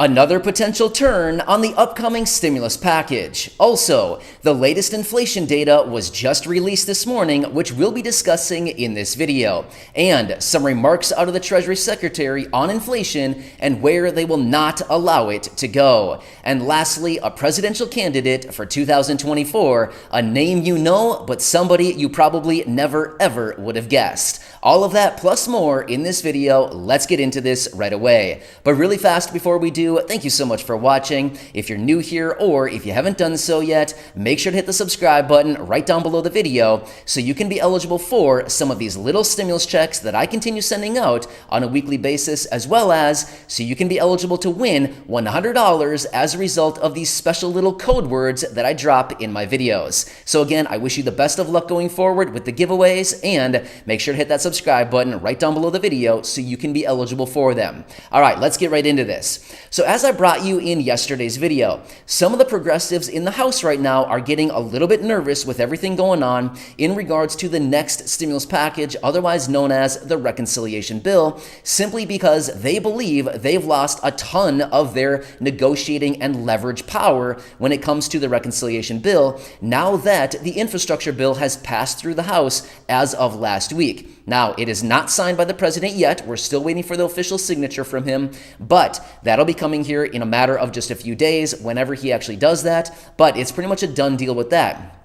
Another potential turn on the upcoming stimulus package. Also, the latest inflation data was just released this morning, which we'll be discussing in this video, and some remarks out of the Treasury Secretary on inflation and where they will not allow it to go. And lastly, a presidential candidate for 2024, a name you know, but somebody you probably never ever would have guessed. All of that plus more in this video. Let's get into this right away. But really fast before we do, thank you so much for watching. If you're new here or if you haven't done so yet, make sure to hit the subscribe button right down below the video so you can be eligible for some of these little stimulus checks that I continue sending out on a weekly basis, as well as so you can be eligible to win $100 as a result of these special little code words that I drop in my videos. So again, I wish you the best of luck going forward with the giveaways, and make sure to hit that subscribe button right down below the video so you can be eligible for them. All right, let's get right into this. So as I brought you in yesterday's video, some of the progressives in the House right now are getting a little bit nervous with everything going on in regards to the next stimulus package, otherwise known as the reconciliation bill, simply because they believe they've lost a ton of their negotiating and leverage power when it comes to the reconciliation bill, now that the infrastructure bill has passed through the House as of last week. Now, it is not signed by the president yet. We're still waiting for the official signature from him, but that'll be coming here in a matter of just a few days whenever he actually does that. But it's pretty much a done deal with that.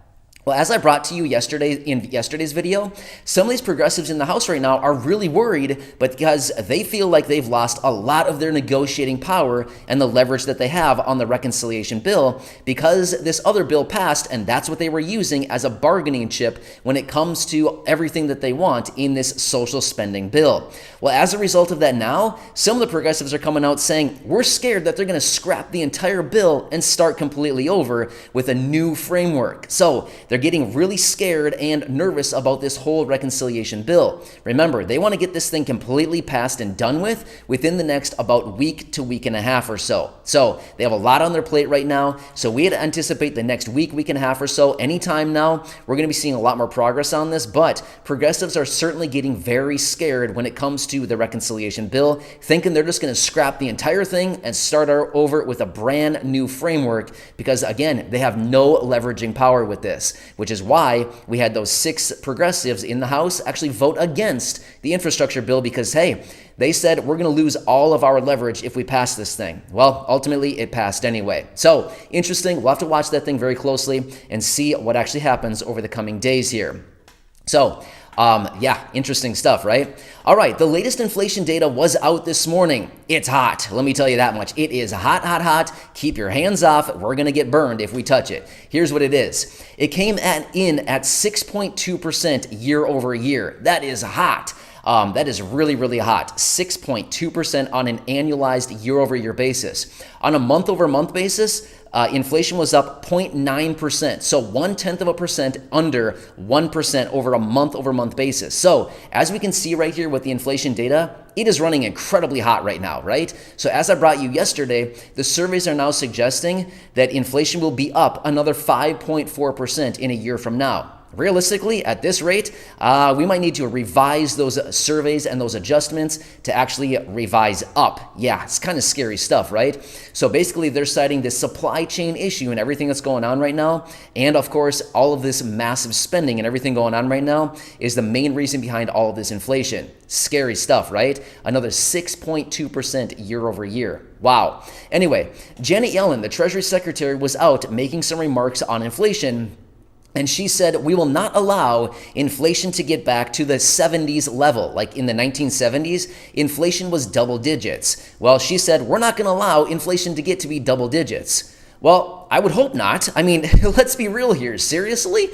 Well, as I brought to you yesterday in yesterday's video, some of these progressives in the House right now are really worried, but because they feel like they've lost a lot of their negotiating power and the leverage that they have on the reconciliation bill because this other bill passed, and that's what they were using as a bargaining chip when it comes to everything that they want in this social spending bill. Well, as a result of that now, some of the progressives are coming out saying, we're scared that they're going to scrap the entire bill and start completely over with a new framework. So they're getting really scared and nervous about this whole reconciliation bill. Remember, they want to get this thing completely passed and done with within the next about week to week and a half or so. So they have a lot on their plate right now. So we had to anticipate the next week and a half or so. Anytime now, we're going to be seeing a lot more progress on this, but progressives are certainly getting very scared when it comes to the reconciliation bill, thinking they're just going to scrap the entire thing and start over with a brand new framework because, again, they have no leveraging power with this, which is why we had those 6 progressives in the House actually vote against the infrastructure bill because, hey, they said we're going to lose all of our leverage if we pass this thing. Well, ultimately, it passed anyway. So, interesting. We'll have to watch that thing very closely and see what actually happens over the coming days here. So, yeah, interesting stuff, right? All right, the latest inflation data was out this morning. It's hot. Let me tell you that much. It is hot, hot, hot. Keep your hands off. We're going to get burned if we touch it. Here's what it is. It came in at 6.2% year over year. That is hot. That is really, really hot. 6.2% on an annualized year-over-year basis. On a month-over-month basis, inflation was up 0.9%, so 0.1% under 1% over a month-over-month basis. So as we can see right here with the inflation data, it is running incredibly hot right now, right? So as I brought you yesterday, the surveys are now suggesting that inflation will be up another 5.4% in a year from now. Realistically, at this rate, we might need to revise those surveys and those adjustments to actually revise up. Yeah, it's kind of scary stuff, right? So basically, they're citing this supply chain issue and everything that's going on right now. And of course, all of this massive spending and everything going on right now is the main reason behind all of this inflation. Scary stuff, right? Another 6.2% year over year. Wow. Anyway, Janet Yellen, the Treasury Secretary, was out making some remarks on inflation. And she said, we will not allow inflation to get back to the 70s level. Like in the 1970s, inflation was double digits. Well, she said, we're not going to allow inflation to get to be double digits. Well, I would hope not. I mean, let's be real here. Seriously?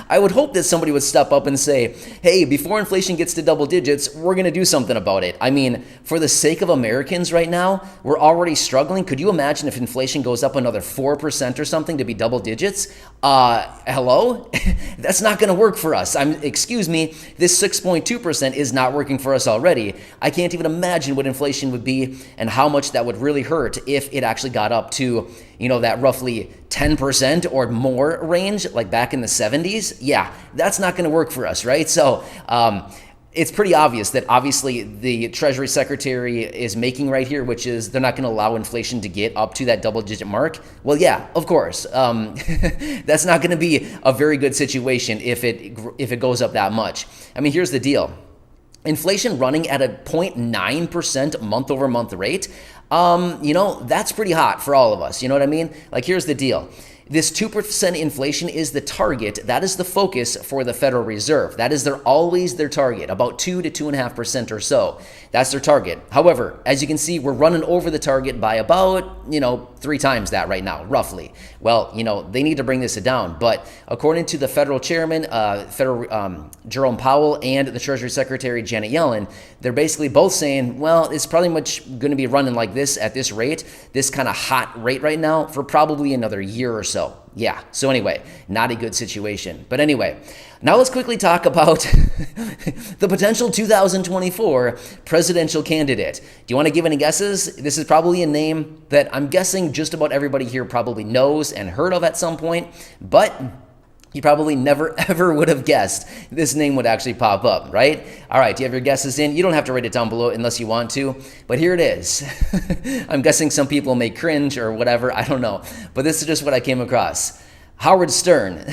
I would hope that somebody would step up and say, hey, before inflation gets to double digits, we're going to do something about it. I mean, for the sake of Americans right now, we're already struggling. Could you imagine if inflation goes up another 4% or something to be double digits? Hello? That's not going to work for us. Excuse me, this 6.2% is not working for us already. I can't even imagine what inflation would be and how much that would really hurt if it actually got up to, that roughly 10% or more range, like back in the 70s. Yeah, that's not going to work for us, right? So, it's pretty obvious that obviously the Treasury Secretary is making right here, which is they're not going to allow inflation to get up to that double-digit mark. Well, yeah, of course. That's not going to be a very good situation if it goes up that much. I mean, here's the deal. Inflation running at a 0.9% month-over-month rate, that's pretty hot for all of us. You know what I mean? Like, here's the deal. This 2% inflation is the target. That is the focus for the Federal Reserve. That is always their target, about 2 to 2.5% or so. That's their target. However, as you can see, we're running over the target by about, 3 times that right now, roughly. Well, they need to bring this down. But according to the Federal Chairman, Jerome Powell, and the Treasury Secretary, Janet Yellen, they're basically both saying, well, it's probably much going to be running like this at this rate, this kind of hot rate right now for probably another year or so. Yeah. So anyway, not a good situation. But anyway, now let's quickly talk about the potential 2024 presidential candidate. Do you want to give any guesses? This is probably a name that I'm guessing just about everybody here probably knows and heard of at some point, but you probably never ever would have guessed this name would actually pop up, right? All right, do you have your guesses in? You don't have to write it down below unless you want to, but here it is. I'm guessing some people may cringe or whatever, I don't know, but this is just what I came across. Howard Stern.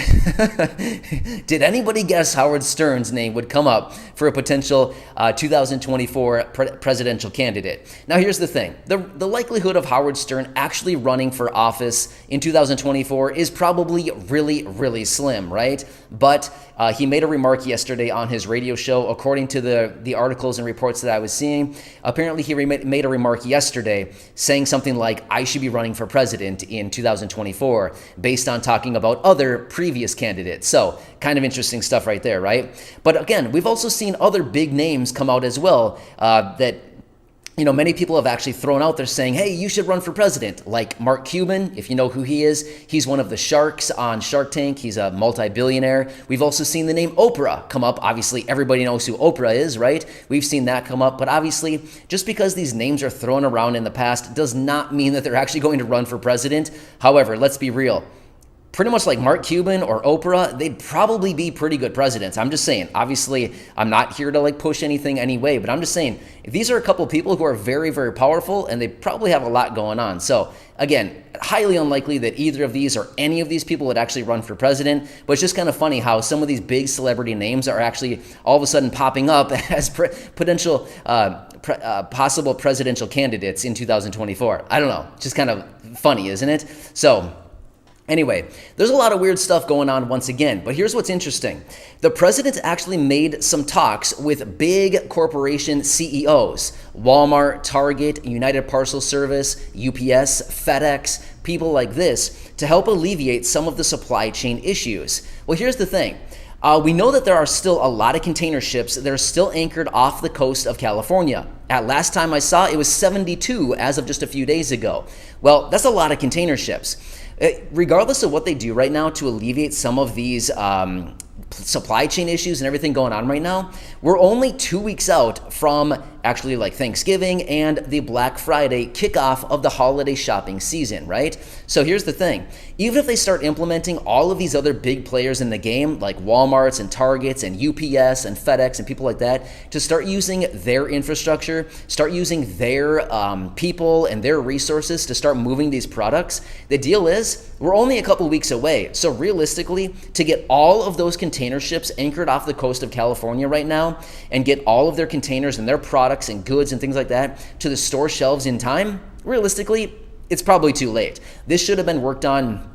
Did anybody guess Howard Stern's name would come up for a potential 2024 presidential candidate? Now, here's the thing. The likelihood of Howard Stern actually running for office in 2024 is probably really, really slim, right? But he made a remark yesterday on his radio show. According to the articles and reports that I was seeing, apparently he made a remark yesterday saying something like, I should be running for president in 2024 based on talking about other previous candidates. So kind of interesting stuff right there, right? But again, we've also seen other big names come out as well that many people have actually thrown out there saying, hey, you should run for president, like Mark Cuban, if you know who he is. He's one of the sharks on Shark Tank. He's a multi-billionaire. We've also seen the name Oprah come up. Obviously, everybody knows who Oprah is, right? We've seen that come up. But obviously, just because these names are thrown around in the past does not mean that they're actually going to run for president. However, let's be real. Pretty much like Mark Cuban or Oprah, they'd probably be pretty good presidents. I'm just saying, obviously, I'm not here to push anything anyway, but I'm just saying, these are a couple people who are very, very powerful and they probably have a lot going on. So again, highly unlikely that either of these or any of these people would actually run for president, but it's just kind of funny how some of these big celebrity names are actually all of a sudden popping up as potential possible presidential candidates in 2024. I don't know, just kind of funny, isn't it? So anyway, there's a lot of weird stuff going on once again, but here's what's interesting. The president actually made some talks with big corporation CEOs, Walmart, Target, United Parcel Service, UPS, FedEx, people like this, to help alleviate some of the supply chain issues. Well, here's the thing. We know that there are still a lot of container ships that are still anchored off the coast of California. At last time I saw, it was 72 as of just a few days ago. Well, that's a lot of container ships. Regardless of what they do right now to alleviate some of these supply chain issues and everything going on right now, we're only 2 weeks out from actually Thanksgiving and the Black Friday kickoff of the holiday shopping season, right? So here's the thing. Even if they start implementing all of these other big players in the game, like Walmarts and Targets and UPS and FedEx and people like that, to start using their infrastructure, start using their people and their resources to start moving these products, the deal is we're only a couple weeks away. So realistically, to get all of those container ships anchored off the coast of California right now and get all of their containers and their products and goods and things like that to the store shelves in time, realistically, it's probably too late. This should have been worked on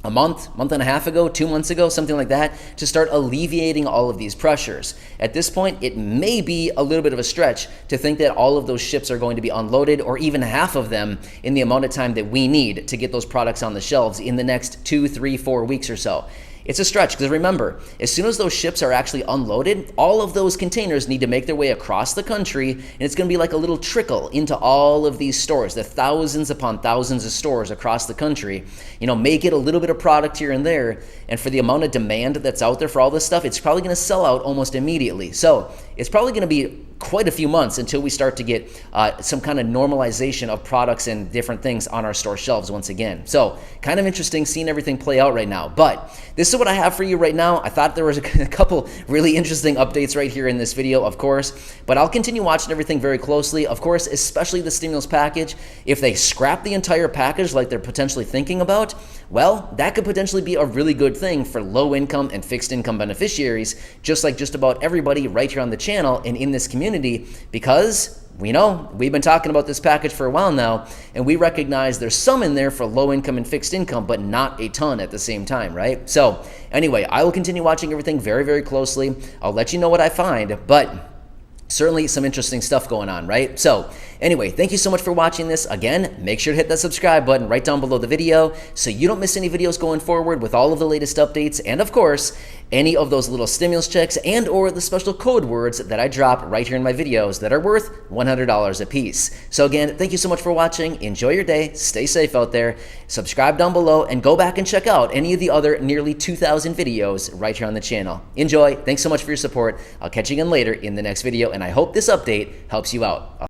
a month and a half ago, 2 months ago, something like that, to start alleviating all of these pressures. At this point, it may be a little bit of a stretch to think that all of those ships are going to be unloaded, or even half of them, in the amount of time that we need to get those products on the shelves in the next 2, 3, 4 weeks or so. It's a stretch because remember, as soon as those ships are actually unloaded, all of those containers need to make their way across the country, and it's going to be like a little trickle into all of these stores, the thousands upon thousands of stores across the country. May get a little bit of product here and there, and for the amount of demand that's out there for all this stuff, it's probably going to sell out almost immediately. So it's probably going to be quite a few months until we start to get some kind of normalization of products and different things on our store shelves once again. So kind of interesting seeing everything play out right now. But this is what I have for you right now. I thought there was a couple really interesting updates right here in this video, of course, but I'll continue watching everything very closely. Of course, especially the stimulus package. If they scrap the entire package like they're potentially thinking about, well, that could potentially be a really good thing for low income and fixed income beneficiaries, just like just about everybody right here on the channel and in this community, because we know we've been talking about this package for a while now, and we recognize there's some in there for low income and fixed income, but not a ton at the same time, right? So anyway, I will continue watching everything very, very closely. I'll let you know what I find, but certainly some interesting stuff going on, right? So anyway, thank you so much for watching this. Again, make sure to hit that subscribe button right down below the video so you don't miss any videos going forward with all of the latest updates, and of course, any of those little stimulus checks and or the special code words that I drop right here in my videos that are worth $100 a piece. So again, thank you so much for watching. Enjoy your day. Stay safe out there. Subscribe down below and go back and check out any of the other nearly 2,000 videos right here on the channel. Enjoy. Thanks so much for your support. I'll catch you again later in the next video, and I hope this update helps you out.